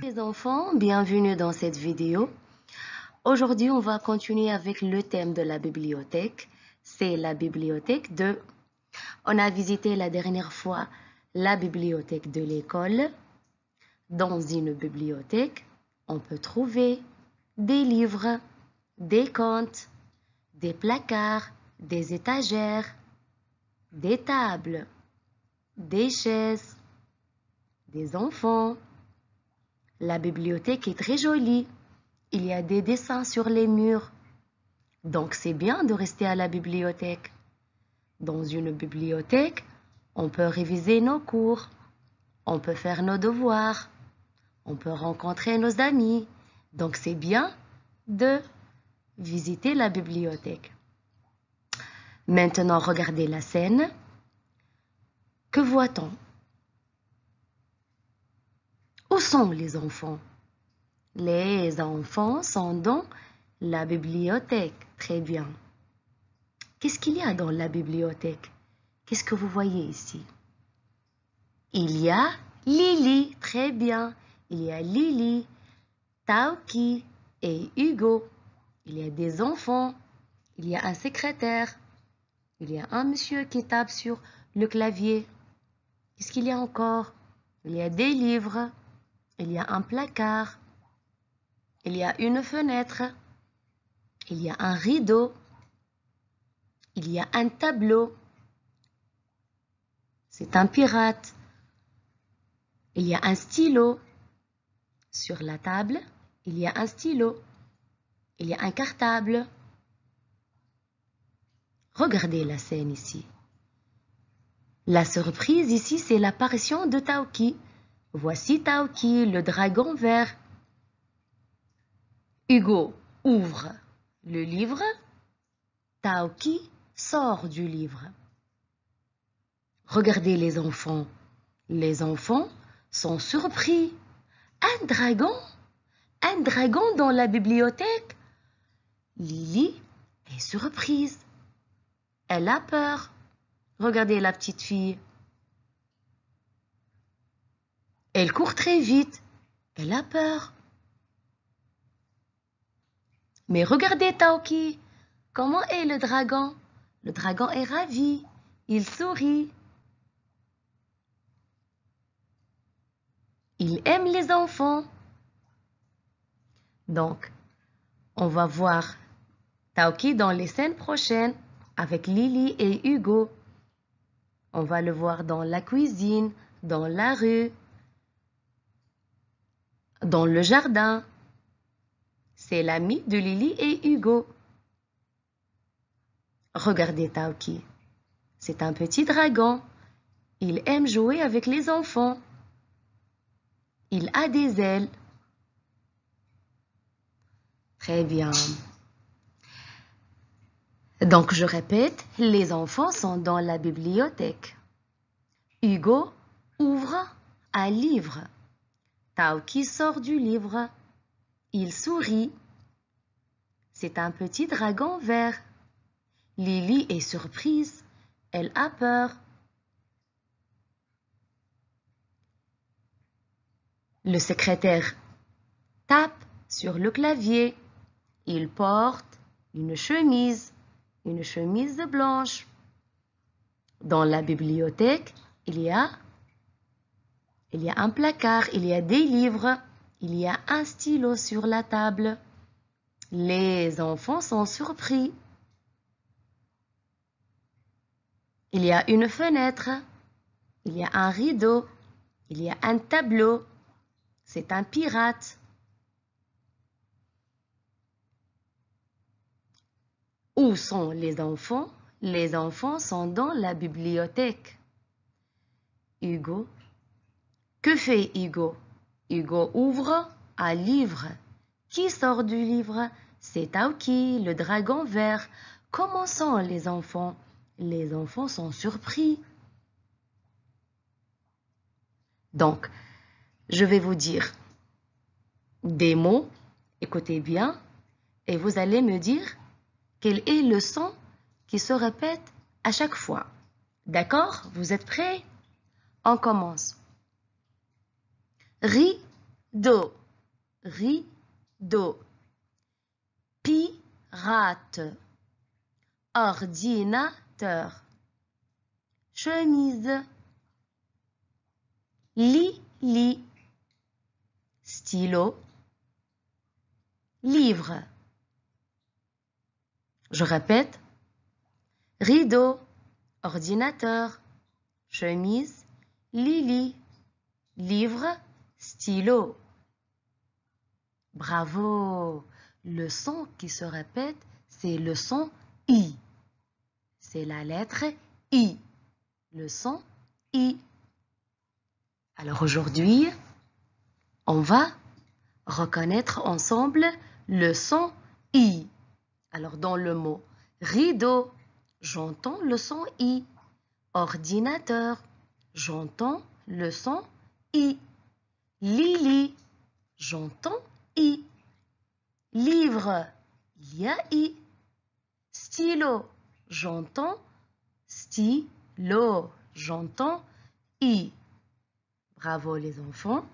les enfants, bienvenue dans cette vidéo. Aujourd'hui, on va continuer avec le thème de la bibliothèque. C'est la bibliothèque 2. On a visité la dernière fois la bibliothèque de l'école. Dans une bibliothèque, on peut trouver des livres, des contes, des placards, des étagères, des tables, des chaises, des enfants. La bibliothèque est très jolie. Il y a des dessins sur les murs. Donc c'est bien de rester à la bibliothèque. Dans une bibliothèque, on peut réviser nos cours, on peut faire nos devoirs, on peut rencontrer nos amis. Donc c'est bien de visiter la bibliothèque. Maintenant, regardez la scène. Que voit-on? Où sont les enfants? Les enfants sont dans la bibliothèque. Très bien. Qu'est-ce qu'il y a dans la bibliothèque? Qu'est-ce que vous voyez ici? Il y a Lily. Très bien. Il y a Lily, Taoki et Hugo. Il y a des enfants. Il y a un secrétaire. Il y a un monsieur qui tape sur le clavier. Qu'est-ce qu'il y a encore? Il y a des livres. Il y a un placard. Il y a une fenêtre. Il y a un rideau. Il y a un tableau. C'est un pirate. Il y a un stylo. Sur la table, il y a un stylo. Il y a un cartable. Regardez la scène ici. La surprise ici, c'est l'apparition de Taoki. Voici Taoki, le dragon vert. Hugo ouvre le livre. Taoki sort du livre. Regardez les enfants. Les enfants sont surpris. Un dragon? Un dragon dans la bibliothèque? Lily est surprise. Elle a peur. Regardez la petite fille. Elle court très vite. Elle a peur. Mais regardez Taoki. Comment est le dragon? Le dragon est ravi. Il sourit. Il aime les enfants. Donc, on va voir Taoki dans les scènes prochaines avec Lily et Hugo. On va le voir dans la cuisine, dans la rue, dans le jardin. C'est l'ami de Lily et Hugo. Regardez Taoki. C'est un petit dragon. Il aime jouer avec les enfants. Il a des ailes. Très bien. Donc, je répète, les enfants sont dans la bibliothèque. Hugo ouvre un livre. Taoki sort du livre. Il sourit. C'est un petit dragon vert. Lily est surprise. Elle a peur. Le secrétaire tape sur le clavier. Il porte une chemise blanche. Dans la bibliothèque, il y a un placard, il y a des livres, il y a un stylo sur la table. Les enfants sont surpris. Il y a une fenêtre, il y a un rideau, il y a un tableau. C'est un pirate. Où sont les enfants? Les enfants sont dans la bibliothèque. Hugo. Que fait Hugo? Hugo ouvre un livre. Qui sort du livre? C'est Taoki, le dragon vert. Comment sont les enfants? Les enfants sont surpris. Donc, je vais vous dire des mots. Écoutez bien et vous allez me dire quel est le son qui se répète à chaque fois. D'accord? Vous êtes prêts? On commence. Rideau. rideau, pirate, ordinateur, chemise, lit, stylo, livre. Je répète, rideau, ordinateur, chemise, lit, livre, stylo. Bravo! Le son qui se répète, c'est le son I. C'est la lettre I. Le son I. Alors aujourd'hui, on va reconnaître ensemble le son I. Alors dans le mot rideau, j'entends le son I. Ordinateur, j'entends le son I. Lit, j'entends I. Livre, il y a I. Stylo, j'entends stylo, j'entends I. Bravo les enfants.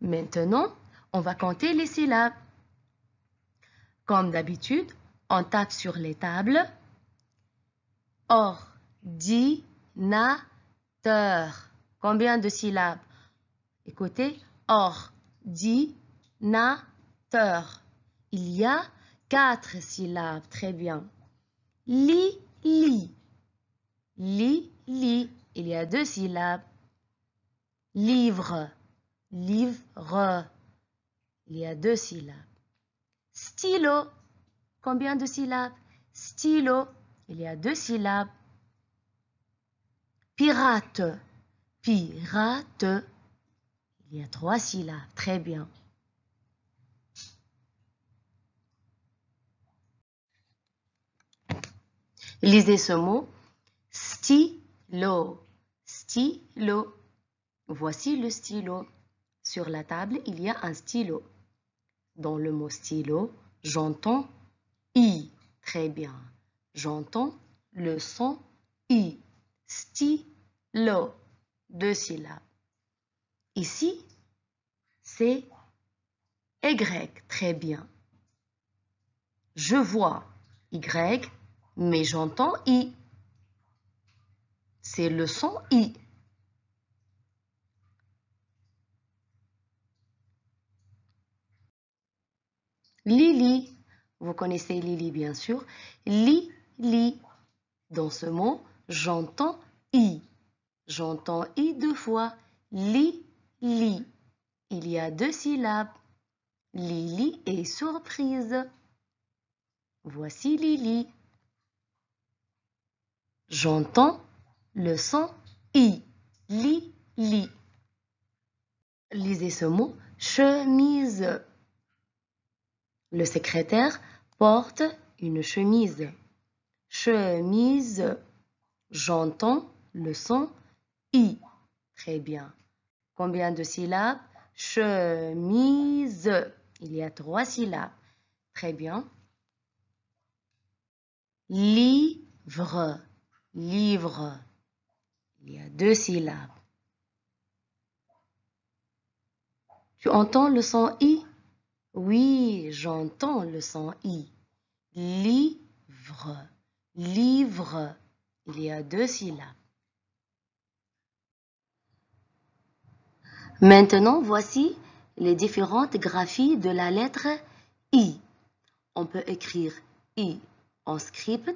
Maintenant, on va compter les syllabes. Comme d'habitude, on tape sur les tables. Ordinateur. Combien de syllabes? Écoutez, ordinateur. Il y a 4 syllabes. Très bien. Lit. Il y a 2 syllabes. Livre. Il y a 2 syllabes. Stylo. Combien de syllabes? Stylo. Il y a 2 syllabes. Pirate. Il y a 3 syllabes. Très bien. Lisez ce mot. Stylo. Voici le stylo. Sur la table, il y a un stylo. Dans le mot stylo, j'entends I. Très bien. J'entends le son I. Stylo. 2 syllabes. Ici, c'est Y. Très bien. Je vois Y, mais j'entends I. C'est le son I. Lily. Vous connaissez Lily, bien sûr. Li. Dans ce mot, j'entends I. J'entends I 2 fois. Li. Il y a 2 syllabes. Lily est surprise. Voici Lily. J'entends le son I. Li. Lisez ce mot. Chemise. Le secrétaire porte une chemise. Chemise. J'entends le son I. Très bien. Combien de syllabes? Chemise. Il y a 3 syllabes. Très bien. Livre. Il y a 2 syllabes. Tu entends le son I? Oui, j'entends le son I. Livre. Il y a 2 syllabes. Maintenant, voici les différentes graphies de la lettre I. On peut écrire I en script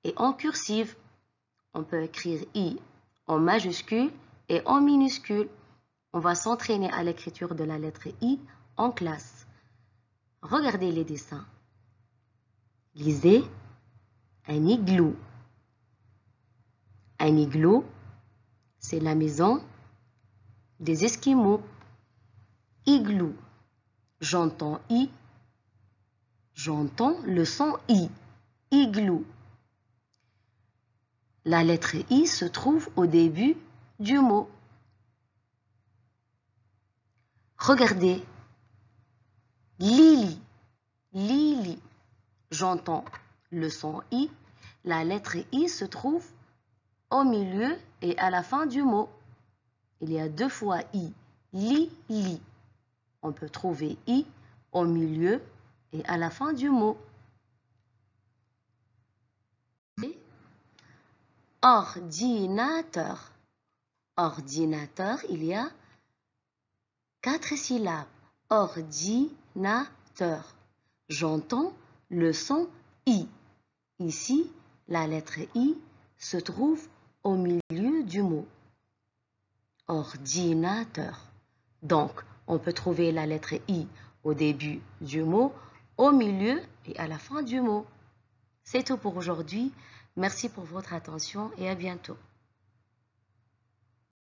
et en cursive. On peut écrire I en majuscule et en minuscule. On va s'entraîner à l'écriture de la lettre I en classe. Regardez les dessins. Lisez un igloo. Un igloo, c'est la maison des Esquimaux. Igloo. J'entends I. J'entends le son I. Igloo. La lettre I se trouve au début du mot. Regardez. Lily. J'entends le son I. La lettre I se trouve au milieu et à la fin du mot. Il y a 2 fois I. Lily. On peut trouver I au milieu et à la fin du mot. Ordinateur. Ordinateur, il y a 4 syllabes. Ordinateur. J'entends le son I. Ici, la lettre I se trouve au milieu du mot. Ordinateur. Donc, on peut trouver la lettre I au début du mot, au milieu et à la fin du mot. C'est tout pour aujourd'hui. Merci pour votre attention et à bientôt.